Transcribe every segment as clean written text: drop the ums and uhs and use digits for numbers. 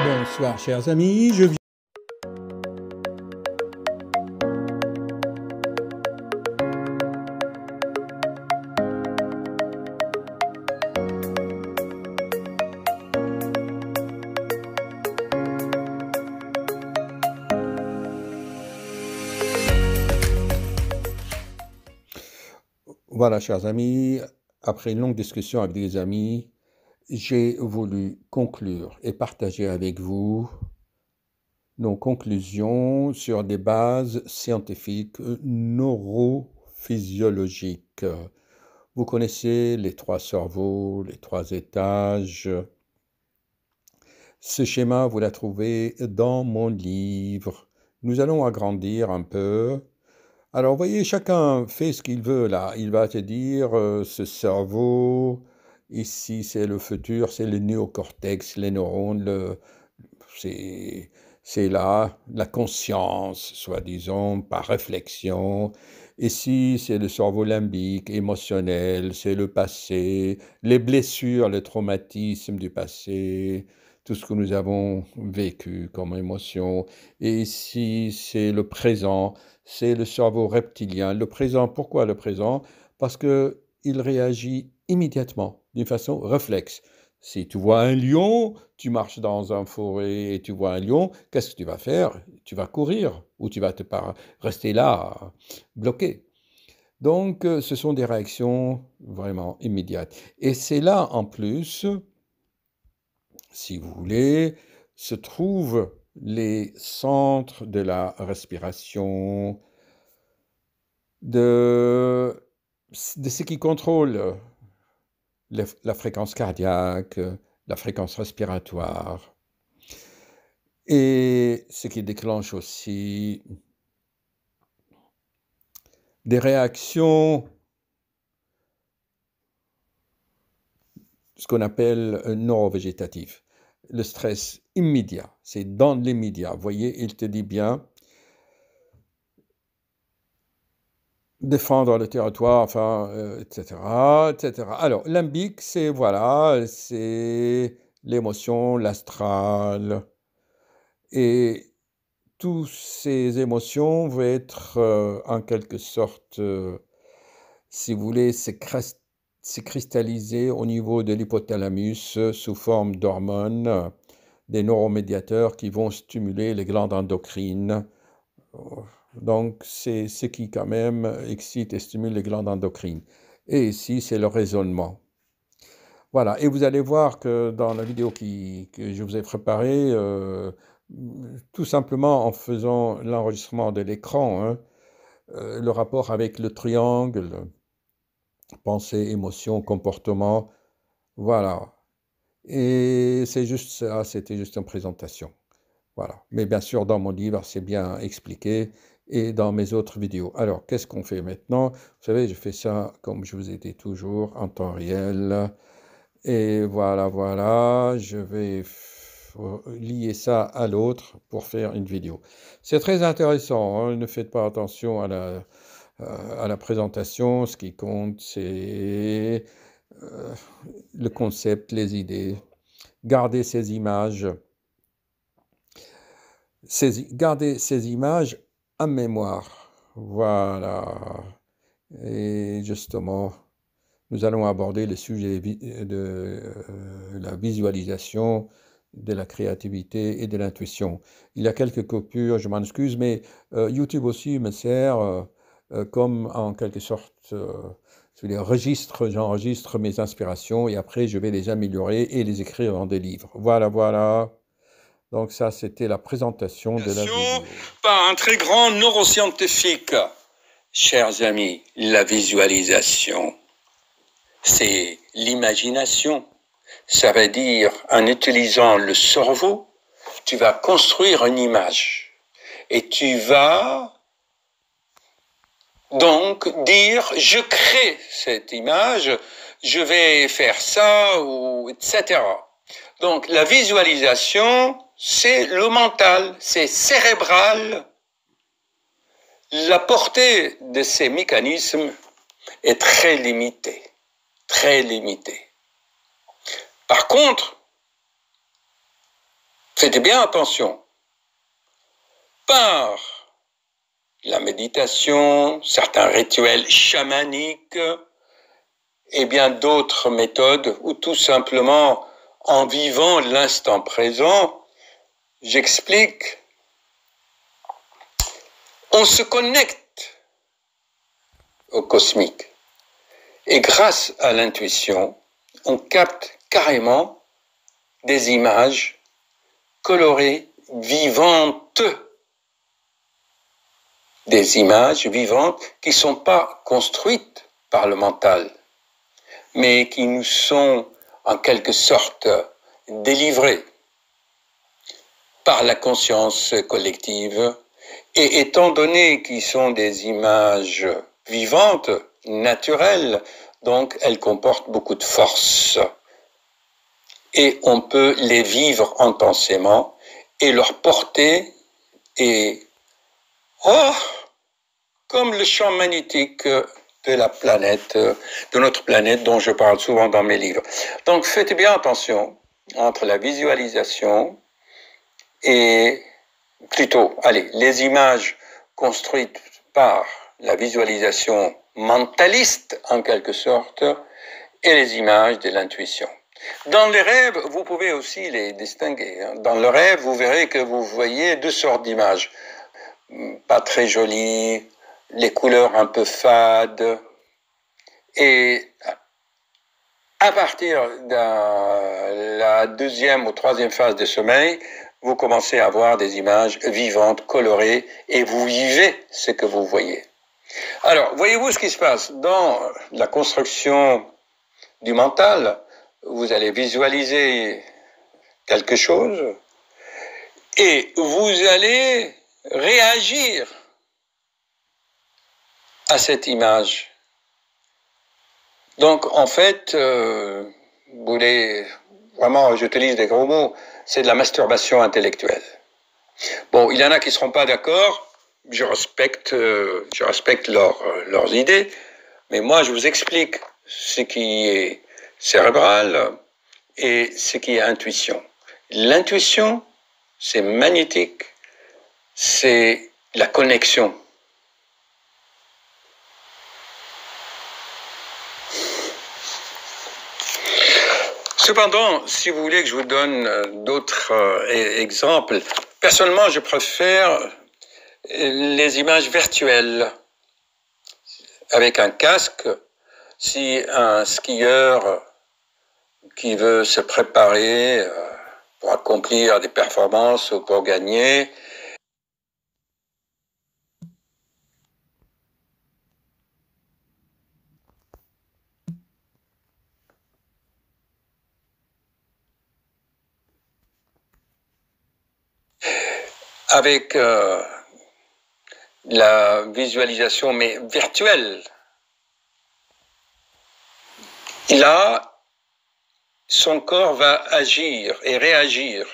Bonsoir chers amis, Voilà chers amis, après une longue discussion avec des amis, j'ai voulu conclure et partager avec vous nos conclusions sur des bases scientifiques neurophysiologiques. Vous connaissez les 3 cerveaux, les 3 étages. Ce schéma, vous l'avez trouvé dans mon livre. Nous allons agrandir un peu. Alors, vous voyez, chacun fait ce qu'il veut là. Il va te dire, ce cerveau, ici c'est le futur, c'est le néocortex, les neurones, c'est là la conscience, soi-disant, par réflexion. Ici, c'est le cerveau limbique, émotionnel, c'est le passé, les blessures, les traumatismes du passé, tout ce que nous avons vécu comme émotion. Et ici, c'est le présent, c'est le cerveau reptilien. Le présent, pourquoi le présent? Parce qu'il réagit immédiatement, d'une façon réflexe. Si tu vois un lion, tu marches dans une forêt et tu vois un lion, qu'est-ce que tu vas faire? Tu vas courir ou tu vas rester là, bloqué. Donc, ce sont des réactions vraiment immédiates. Et c'est là, en plus, si vous voulez, se trouvent les centres de la respiration, de ce qui contrôle la fréquence cardiaque, la fréquence respiratoire, et ce qui déclenche aussi des réactions, ce qu'on appelle neurovégétatif. Le stress immédiat, c'est dans l'immédiat. Vous voyez, il te dit bien, défendre le territoire, enfin, etc., etc. Alors, limbique, c'est, voilà, c'est l'émotion, l'astral, et toutes ces émotions vont être, en quelque sorte, si vous voulez, c'est cristallisé au niveau de l'hypothalamus sous forme d'hormones, des neuromédiateurs qui vont stimuler les glandes endocrines. Donc, c'est ce qui, quand même, excite et stimule les glandes endocrines. Et ici, c'est le raisonnement. Voilà. Et vous allez voir que dans la vidéo que je vous ai préparée, tout simplement en faisant l'enregistrement de l'écran, hein, le rapport avec le triangle, pensée, émotion, comportement, voilà. Et c'est juste ça, c'était juste une présentation. Voilà. Mais bien sûr, dans mon livre, c'est bien expliqué et dans mes autres vidéos. Alors, qu'est-ce qu'on fait maintenant? Vous savez, je fais ça, comme je vous ai dit toujours, en temps réel. Et voilà, voilà, je vais lier ça à l'autre pour faire une vidéo. C'est très intéressant, hein, ne faites pas attention à la présentation. Ce qui compte, c'est le concept, les idées. Gardez ces images. Gardez ces images en mémoire. Voilà. Et justement, nous allons aborder le sujet de la visualisation, de la créativité et de l'intuition. Il y a quelques coupures, je m'en excuse, mais YouTube aussi me sert comme en quelque sorte, j'enregistre mes inspirations et après je vais les améliorer et les écrire dans des livres. Voilà, voilà. Donc ça, c'était la présentation de la vidéo. Par un très grand neuroscientifique. Chers amis, la visualisation, c'est l'imagination. Ça veut dire, en utilisant le cerveau, tu vas construire une image. Et tu vas donc dire, je crée cette image, je vais faire ça, ou etc. Donc la visualisation, c'est le mental, c'est cérébral. La portée de ces mécanismes est très limitée, très limitée. Par contre, Faites bien attention. Par la méditation, certains rituels chamaniques et bien d'autres méthodes, ou tout simplement en vivant l'instant présent, j'explique, on se connecte au cosmique. Et grâce à l'intuition, on capte carrément des images colorées, vivantes. Des images vivantes qui ne sont pas construites par le mental, mais qui nous sont en quelque sorte délivrées par la conscience collective. Et étant donné qu'ils sont des images vivantes, naturelles, donc elles comportent beaucoup de force. Et on peut les vivre intensément et leur porter est comme le champ magnétique de la planète, de notre planète dont je parle souvent dans mes livres. Donc faites bien attention entre la visualisation et plutôt, les images construites par la visualisation mentaliste en quelque sorte et les images de l'intuition. Dans les rêves, vous pouvez aussi les distinguer. Dans le rêve, vous verrez que vous voyez deux sortes d'images. Pas très jolies, les couleurs un peu fades. Et à partir de la deuxième ou troisième phase de sommeil, vous commencez à avoir des images vivantes, colorées, et vous vivez ce que vous voyez. Alors, voyez-vous ce qui se passe dans la construction du mental? Vous allez visualiser quelque chose et vous allez réagir à cette image. Donc, en fait, vous voulez, vraiment, j'utilise des gros mots, c'est de la masturbation intellectuelle. Bon, il y en a qui ne seront pas d'accord, je respecte leurs idées, mais moi, je vous explique ce qui est cérébral et ce qui est intuition. L'intuition, c'est magnétique, c'est la connexion. Cependant, si vous voulez que je vous donne d'autres exemples, personnellement, je préfère les images virtuelles avec un casque. Si un skieur qui veut se préparer pour accomplir des performances ou pour gagner, avec la visualisation, mais virtuelle, là, son corps va agir et réagir,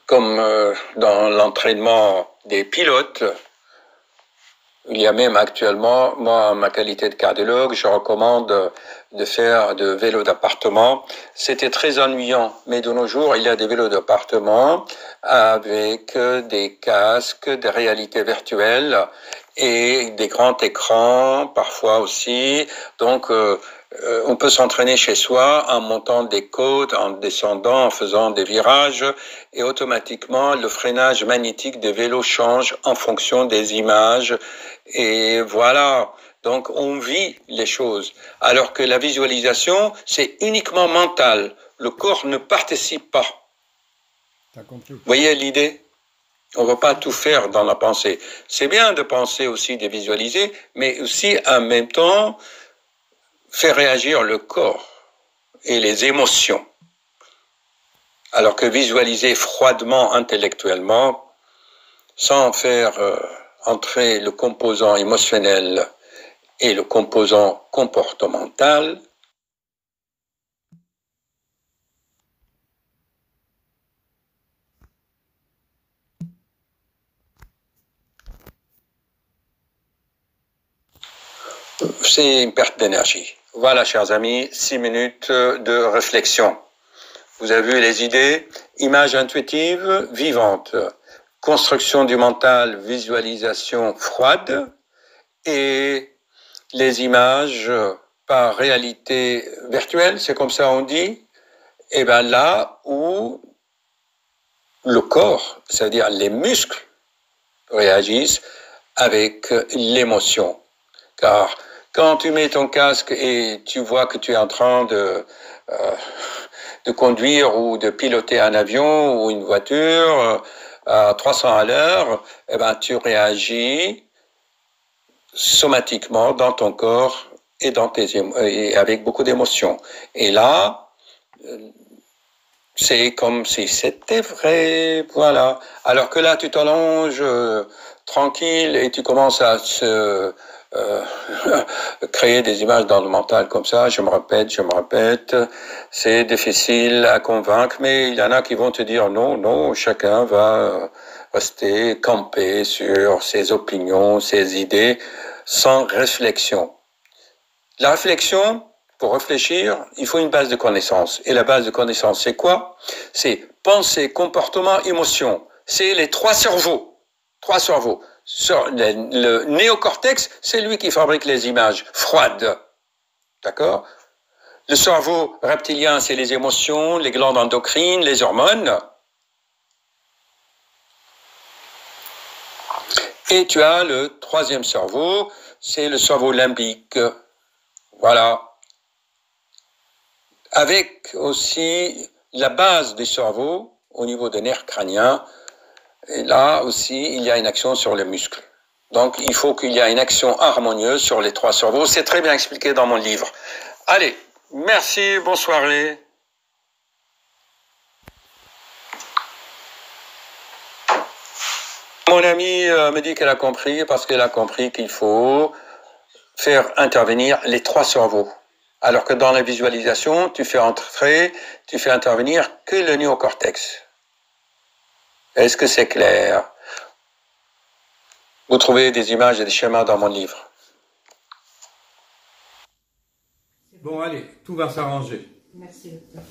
comme dans l'entraînement des pilotes. Il y a même actuellement, moi, en ma qualité de cardiologue, je recommande de faire de vélo d'appartement. C'était très ennuyant, mais de nos jours, il y a des vélos d'appartement avec des casques de réalité virtuelle et des grands écrans, parfois aussi. Donc, on peut s'entraîner chez soi en montant des côtes, en descendant, en faisant des virages, et automatiquement, le freinage magnétique des vélos change en fonction des images. Et voilà, donc on vit les choses. Alors que la visualisation, c'est uniquement mental. Le corps ne participe pas. T'as compris. Vous voyez l'idée? On ne va pas tout faire dans la pensée. C'est bien de penser aussi, de visualiser, mais aussi en même temps faire réagir le corps et les émotions. Alors que visualiser froidement, intellectuellement, sans faire entrer le composant émotionnel et le composant comportemental, c'est une perte d'énergie. Voilà, chers amis, 6 minutes de réflexion. Vous avez vu les idées? Image intuitive, vivante. Construction du mental, visualisation froide. Et les images par réalité virtuelle, c'est comme ça on dit. Et bien là où le corps, c'est-à-dire les muscles, réagissent avec l'émotion. Car quand tu mets ton casque et tu vois que tu es en train de conduire ou de piloter un avion ou une voiture à 300 à l'heure, eh ben, tu réagis somatiquement dans ton corps et, et avec beaucoup d'émotions. Et là, c'est comme si c'était vrai, voilà. Alors que là, tu t'allonges tranquille et tu commences à créer des images dans le mental comme ça, je me répète, c'est difficile à convaincre, mais il y en a qui vont te dire non, chacun va rester campé sur ses opinions, ses idées, sans réflexion. La réflexion, pour réfléchir, il faut une base de connaissances. Et la base de connaissances, c'est quoi? C'est pensée, comportement, émotion. C'est les trois cerveaux. Le néocortex, c'est lui qui fabrique les images froides. D'accord? Le cerveau reptilien, c'est les émotions, les glandes endocrines, les hormones. Et tu as le troisième cerveau, c'est le cerveau limbique. Voilà. Avec aussi la base du cerveau au niveau des nerfs crâniens. Et là aussi, il y a une action sur les muscles. Donc, il faut qu'il y ait une action harmonieuse sur les trois cerveaux. C'est très bien expliqué dans mon livre. Allez, merci, bonne soirée. Mon amie me dit qu'elle a compris parce qu'elle a compris qu'il faut faire intervenir les trois cerveaux. Alors que dans la visualisation, tu fais intervenir que le néocortex. Est-ce que c'est clair? Vous trouvez des images et des schémas dans mon livre. Bon, allez, tout va s'arranger. Merci, docteur.